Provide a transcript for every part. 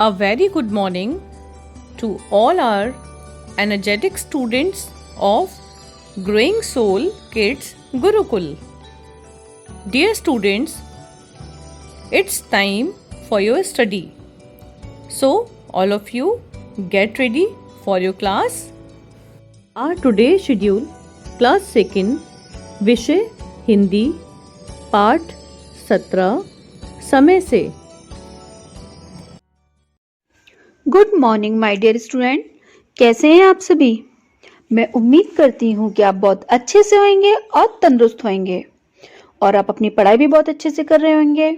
A very good morning to all our energetic students of Growing Soul Kids Gurukul. Dear students, it's time for your study. So, all of you get ready for your class. Our today's schedule, class 2nd, विषय हिंदी, पाठ 17, समय से. Good morning my dear student, कैसे हैं आप सभी। मैं उम्मीद करती हूँ कि आप बहुत अच्छे से होंगे और तंदुरुस्त होंगे और आप अपनी पढ़ाई भी बहुत अच्छे से कर रहे होंगे।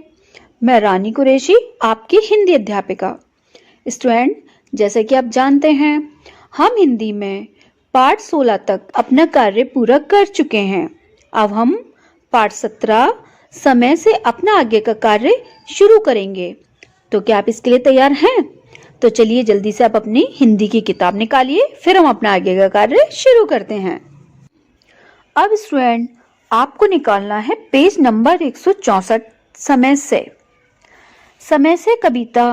मैं रानी कुरैशी, आपकी हिंदी अध्यापिका। स्टूडेंट, जैसे कि आप जानते हैं, हम हिंदी में पाठ 16 तक अपना कार्य पूरा कर चुके हैं। अब हम पाठ 17 समय से अपना आगे का कार्य शुरू करेंगे। तो क्या आप इसके लिए तैयार हैं? तो चलिए जल्दी से आप अपनी हिंदी की किताब निकालिए, फिर हम अपना आगे का कार्य शुरू करते हैं। अब स्टूडेंट, आपको निकालना है पेज नंबर 164, समय से। समय से कविता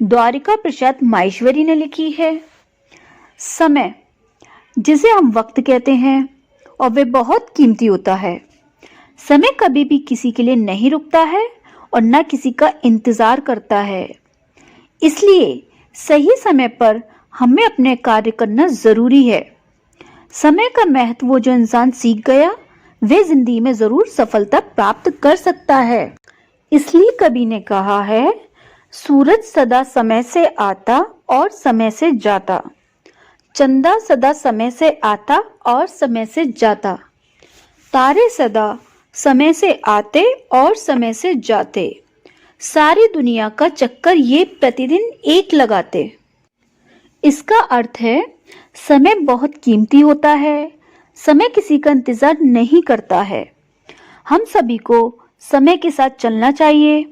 द्वारिका प्रसाद माहेश्वरी ने लिखी है। समय, जिसे हम वक्त कहते हैं, और वे बहुत कीमती होता है। समय कभी भी किसी के लिए नहीं रुकता है और न किसी का इंतजार करता है। इसलिए सही समय पर हमें अपने कार्य करना जरूरी है। समय का महत्व वो जो इंसान सीख गया, वे जिंदगी में जरूर सफलता प्राप्त कर सकता है। इसलिए कवि ने कहा है, सूरज सदा समय से आता और समय से जाता, चंदा सदा समय से आता और समय से जाता, तारे सदा समय से आते और समय से जाते, सारी दुनिया का चक्कर ये प्रतिदिन एक लगाते। इसका अर्थ है, समय बहुत कीमती होता है। समय किसी का इंतजार नहीं करता है। हम सभी को समय के साथ चलना चाहिए।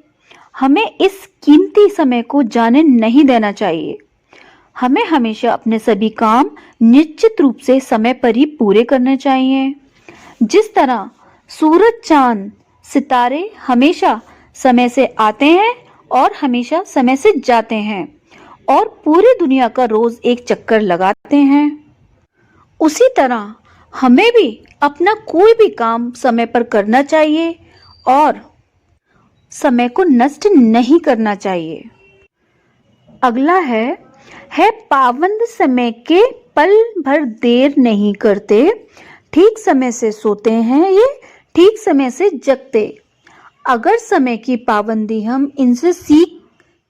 हमें इस कीमती समय को जाने नहीं देना चाहिए। हमें हमेशा अपने सभी काम निश्चित रूप से समय पर ही पूरे करने चाहिए। जिस तरह सूरज, चांद, सितारे हमेशा समय से आते हैं और हमेशा समय से जाते हैं और पूरी दुनिया का रोज एक चक्कर लगाते हैं, उसी तरह हमें भी अपना कोई भी काम समय पर करना चाहिए और समय को नष्ट नहीं करना चाहिए। अगला है पाबंद समय के पल भर देर नहीं करते, ठीक समय से सोते हैं ये, ठीक समय से जगते। अगर समय की पाबंदी हम इनसे सीख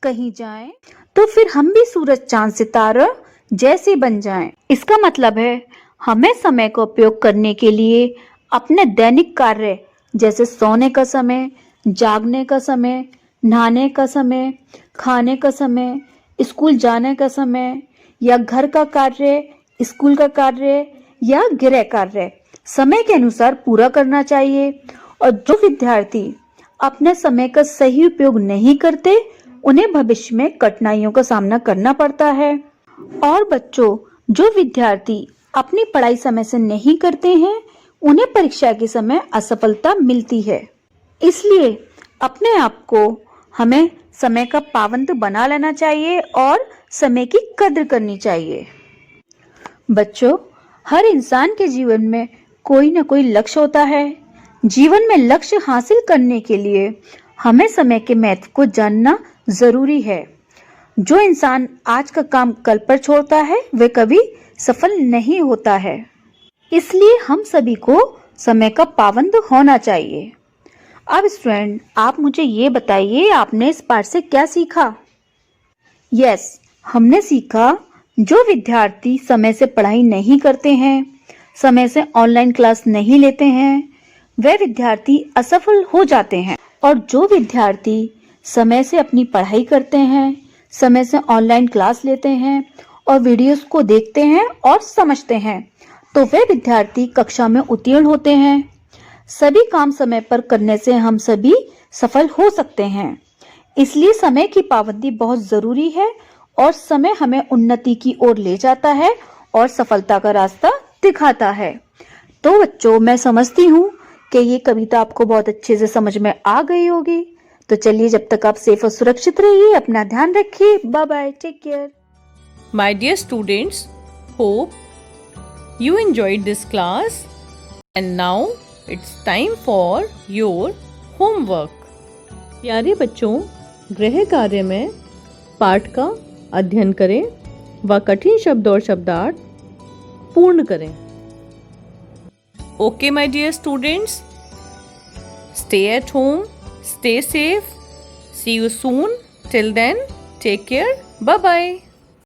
कहीं जाएं, तो फिर हम भी सूरज, चांद, सितारा जैसे बन जाएं। इसका मतलब है, हमें समय का उपयोग करने के लिए अपने दैनिक कार्य जैसे सोने का समय, जागने का समय, नहाने का समय, खाने का समय, स्कूल जाने का समय, या घर का कार्य, स्कूल का कार्य या गृह कार्य समय के अनुसार पूरा करना चाहिए। और जो विद्यार्थी अपने समय का सही उपयोग नहीं करते, उन्हें भविष्य में कठिनाइयों का सामना करना पड़ता है। और बच्चों, जो विद्यार्थी अपनी पढ़ाई समय से नहीं करते हैं, उन्हें परीक्षा के समय असफलता मिलती है। इसलिए अपने आप को हमें समय का पाबंद बना लेना चाहिए और समय की कद्र करनी चाहिए। बच्चों, हर इंसान के जीवन में कोई न कोई लक्ष्य होता है। जीवन में लक्ष्य हासिल करने के लिए हमें समय के महत्व को जानना जरूरी है। जो इंसान आज का काम कल पर छोड़ता है, वह कभी सफल नहीं होता है। इसलिए हम सभी को समय का पाबंद होना चाहिए। अब स्टूडेंट, आप मुझे ये बताइए, आपने इस पाठ से क्या सीखा? यस, हमने सीखा, जो विद्यार्थी समय से पढ़ाई नहीं करते हैं, समय से ऑनलाइन क्लास नहीं लेते हैं, वे विद्यार्थी असफल हो जाते हैं। और जो विद्यार्थी समय से अपनी पढ़ाई करते हैं, समय से ऑनलाइन क्लास लेते हैं और वीडियोस को देखते हैं और समझते हैं, तो वे विद्यार्थी कक्षा में उत्तीर्ण होते हैं। सभी काम समय पर करने से हम सभी सफल हो सकते हैं। इसलिए समय की पाबंदी बहुत जरूरी है और समय हमें उन्नति की ओर ले जाता है और सफलता का रास्ता दिखाता है। तो बच्चों, मैं समझती हूँ कि ये कविता आपको बहुत अच्छे से समझ में आ गई होगी। तो चलिए, जब तक आप सेफ और सुरक्षित रहिए, अपना ध्यान रखिए। Bye bye, take care. My dear students, hope you enjoyed this class, and now it's time for your homework. प्यारे बच्चों, गृह कार्य में पाठ का अध्ययन करें व कठिन शब्द और शब्दार्थ पूर्ण करें। Okay, my dear students, stay at home, stay safe. See you soon. Till then, take care. Bye bye.